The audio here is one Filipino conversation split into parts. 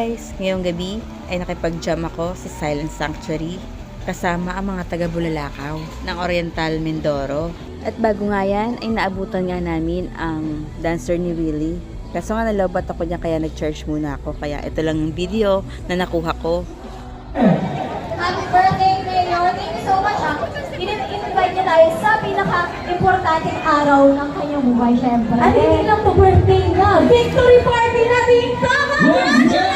guys! Ngayong gabi ay nakipag-jam ako sa Silent Sanctuary kasama ang mga taga Bulalakaw ng Oriental Mindoro. At bago nga yan ay naabutan nga namin ang dancer ni Willie. Kaso nga nalobat ako niya kaya nag-charge muna ako. Kaya ito lang yung video na nakuha ko. Happy birthday, Mayor! Thank you so much. In-invite niya tayo sa pinaka-importanting araw ng kanyang buhay, syempre. At hindi lang to birthday na, victory party natin! Congrats!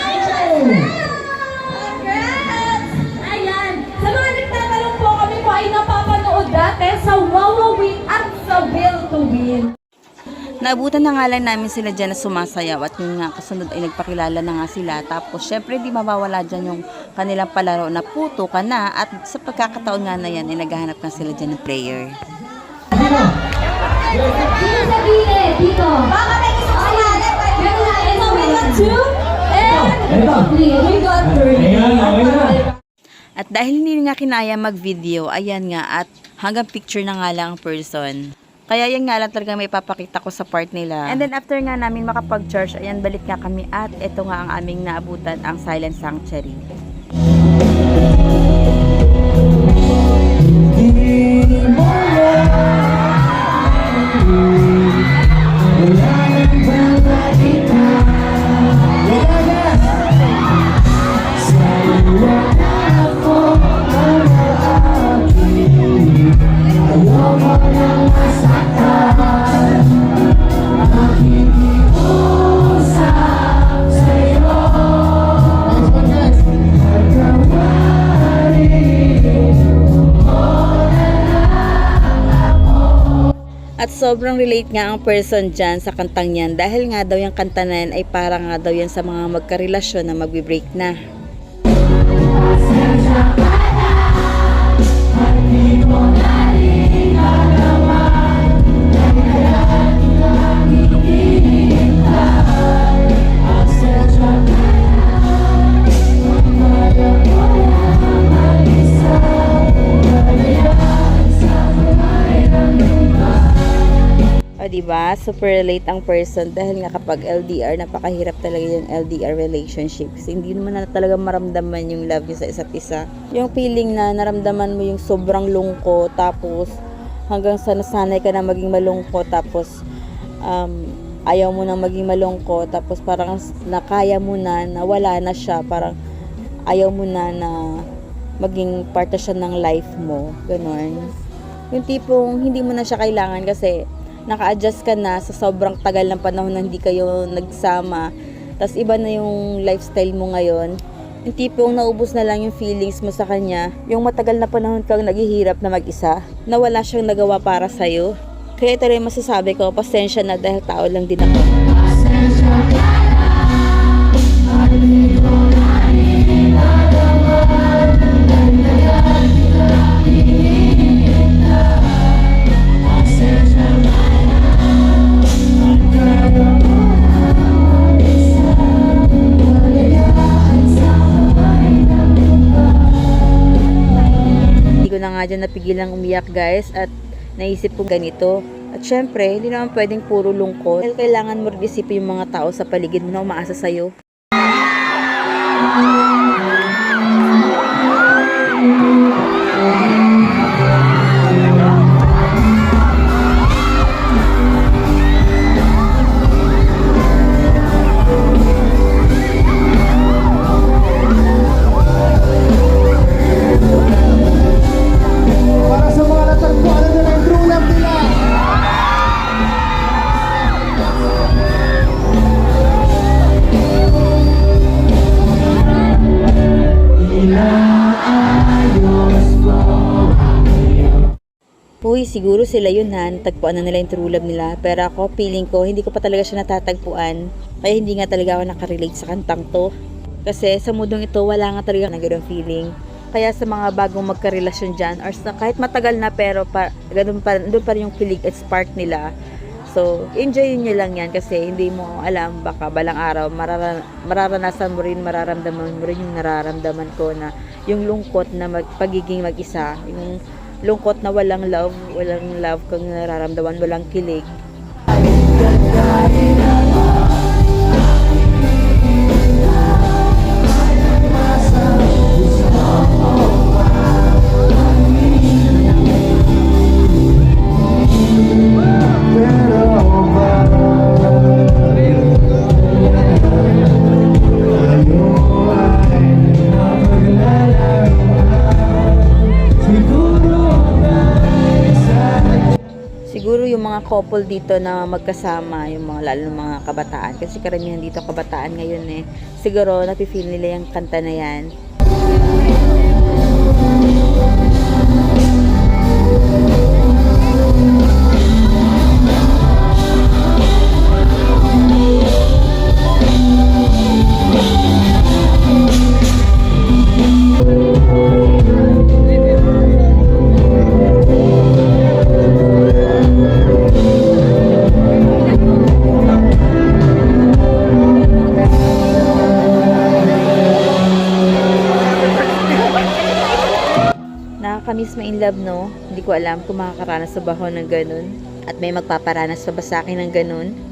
Ayan! Sa mga nagtatanong po, kami po ay napapanood dati sa Wawa Win at sa Will to Win. Naabutan na nga lang namin sila dyan na sumasayaw at yun nga kasunod ay nagpakilala na nga sila. Tapos syempre di mawawala dyan yung kanilang palaro na puto ka na at sa pagkakataon nga na yan ay naghahanap na sila dyan ng player. Dito sa gilid, dito. Baka may gusto ko yan. So we got 2 and 3. We got 3. At dahil hindi nga kinaya mag-video, ayan nga at hanggang picture na nga lang ang person. Kaya yan nga lang talaga may papakita ko sa part nila. And then after nga namin makapag-church, ayan balik nga kami at ito nga ang aming naabutan, ang Silent Sanctuary. At sobrang relate nga ang person dyan sa kantang yan dahil nga daw yung kanta na yan ay parang nga daw yan sa mga magkarelasyon na magbe-break na. Diba? Super relate ang person dahil nga kapag LDR, napakahirap talaga yung LDR relationships. Hindi naman na talaga maramdaman yung love nyo sa isa't isa. Yung feeling na naramdaman mo yung sobrang lungkot, tapos hanggang sa nasanay ka na maging malungkot, tapos ayaw mo na maging malungkot, tapos parang nakaya mo na, wala na siya, parang ayaw mo na maging part na siya ng life mo. Ganon. Yung tipong hindi mo na siya kailangan kasi naka-adjust ka na sa sobrang tagal ng panahon na hindi kayo nagsama. Tapos iba na yung lifestyle mo ngayon. Yung tipong naubos na lang yung feelings mo sa kanya. Yung matagal na panahon kang naghihirap na mag-isa, na wala siyang nagawa para sa'yo. Kaya ito rin masasabi ko, pasensya na dahil tao lang din ako. Na nga dyan napigilang umiyak guys at naisip ko ganito. At syempre, hindi naman pwedeng puro lungkot. Dahil kailangan mo rin isipin yung mga tao sa paligid mo na umaasa sa'yo. Uy, siguro sila yun ha, natagpuan na nila yung true love nila. Pero ako, feeling ko, hindi ko pa talaga siya natatagpuan. Kaya hindi nga talaga ako nakarelate sa kantang to. Kasi sa mundong ito, wala nga talaga na gano'ng feeling. Kaya sa mga bagong magkarelasyon dyan, or sa, kahit matagal na pero doon pa rin yung kilig at spark nila. So, enjoy nyo lang yan kasi hindi mo alam, baka balang araw, mararanasan mo rin, mararamdaman mo rin yung nararamdaman ko na yung lungkot na pagiging mag-isa, yung lungkot na walang love kang nararamdaman, walang kilig. mga couple dito na magkasama, yung mga lalo ng mga kabataan. Kasi karamihan dito kabataan ngayon eh. Siguro napifeel nila yung kanta na yan. Nakakamiss ma-in love, no? Hindi ko alam kung makakaranas sa baho ng ganun. At may magpaparanas pa ba sa akin ng ganun?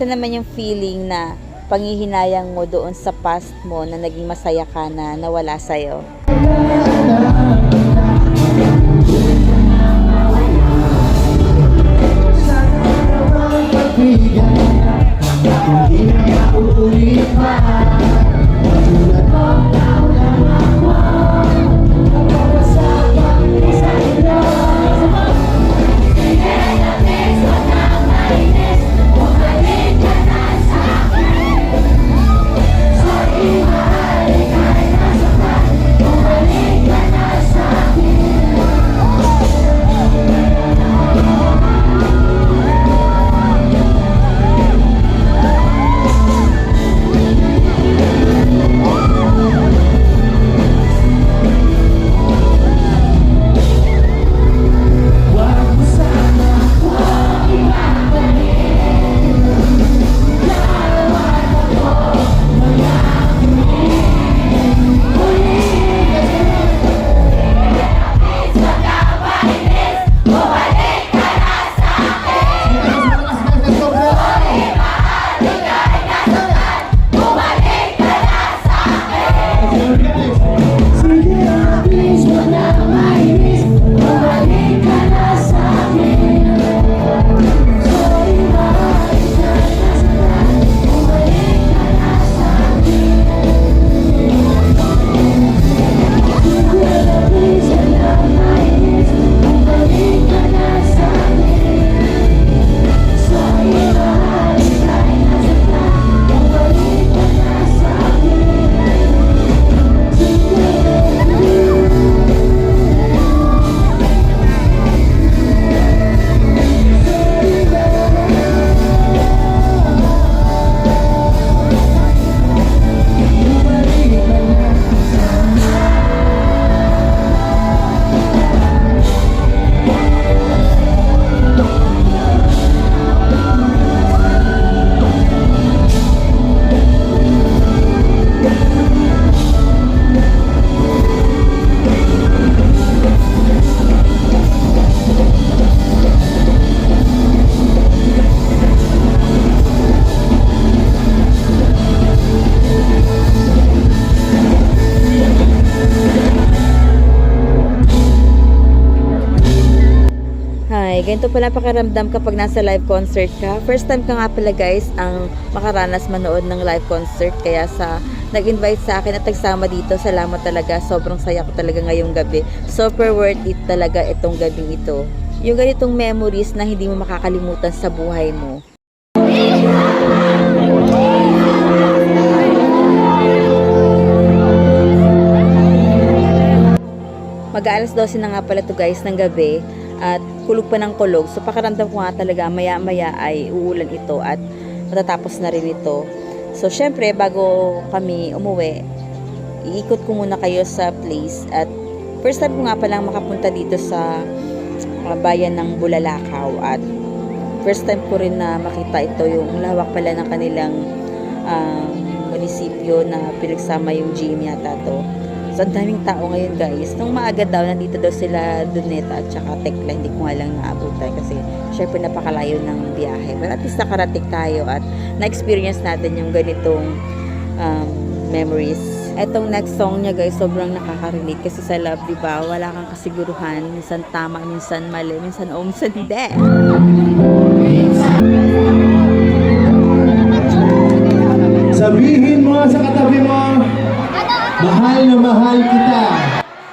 ito naman yung feeling na panghihinayang mo doon sa past mo na naging masaya ka na nawala sa'yo. Ganito pala pakiramdam kapag nasa live concert ka. First time ka nga pala guys ang makaranas manood ng live concert. Kaya sa nag-invite sa akin at nagsama dito, salamat talaga. Sobrang saya ko talaga ngayong gabi. Super worth it talaga itong gabing ito. Yung ganitong memories na hindi mo makakalimutan sa buhay mo. Mag-aalas 12 na nga pala to guys ng gabi. At kulog pa ng kulog. So pakiramdam ko nga talaga maya-maya ay uulan ito at matatapos na rin ito. So syempre bago kami umuwi, iikot ko muna kayo sa place. At first time ko nga palang makapunta dito sa bayan ng Bulalakaw. At first time ko rin na makita ito, yung lawak pala ng kanilang munisipyo na pinagsama yung gym yata to. So, ang daming tao ngayon guys. Nung maaga daw, nandito daw sila Duneta at saka Tekla. Hindi ko nga lang naabutan kasi syempre napakalayo ng biyahe. But at least nakarating tayo at na-experience natin yung ganitong memories. Etong next song niya guys, sobrang nakaka-relate kasi sa love, diba? Wala kang kasiguruhan. Minsan tama, minsan mali, minsan minsan hindi. Sabihin mo sa katabi mo, mahal na mahal kita.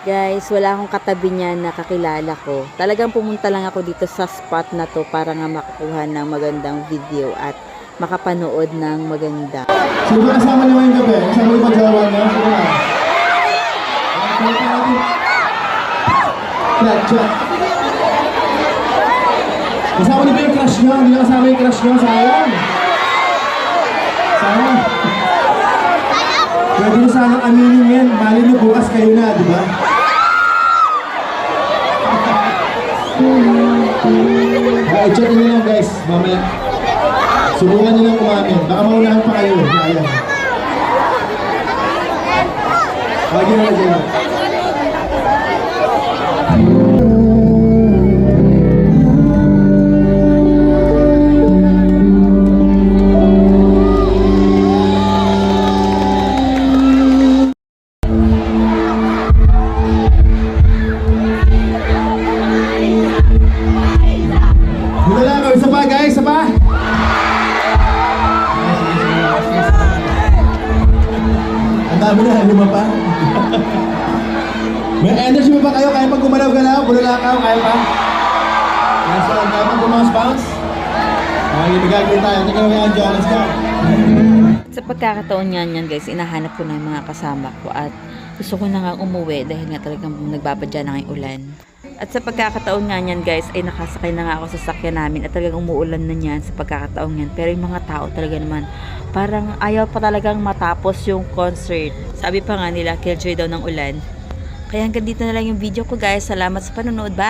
Guys, wala akong katabi niya na kakilala ko. Talagang pumunta lang ako dito sa spot na to para nga makakuha ng magandang video at makapanood ng maganda. Sino ba kasama niyo ngayong gabi? Kasama niyo ba jowa niyo? Sino ba? Chat. Kasama niyo ba yung crush niyo? Hindi na kasama yung crush niyo? Sayang. Sayang. Pwede nyo sanang aminin yan. Mali nyo bukas kayo na, di ba? I-check nyo lang guys, mamaya. Subukan nyo lang umamin. Baka maunahan pa kayo. Ayan. Lagi na dyan. pa? Ang dami na, 5 pa. May energy pa ba kayo? Kaya pag gumalaw-galaw, bulalakaw, kaya pa? Kaya sa kaya pag gumawas-bounce? Okay, ibigagawin tayo. Tingnan mo yan, John. Let's go. Sa pagkakataon niyan guys, inahanap ko na yung mga kasama ko at gusto ko na nga umuwi dahil nga talagang nagbabadya na ngayong ulan. At sa pagkakataon nga niyan guys, ay nakasakay na nga ako sa sakyan namin at talagang umuulan na niyan sa pagkakataon yan. Pero yung mga tao talaga naman, parang ayaw pa talagang matapos yung concert. Sabi pa nga nila, killjoy daw ng ulan. Kaya hanggang dito na lang yung video ko guys. Salamat sa panonood. Bye!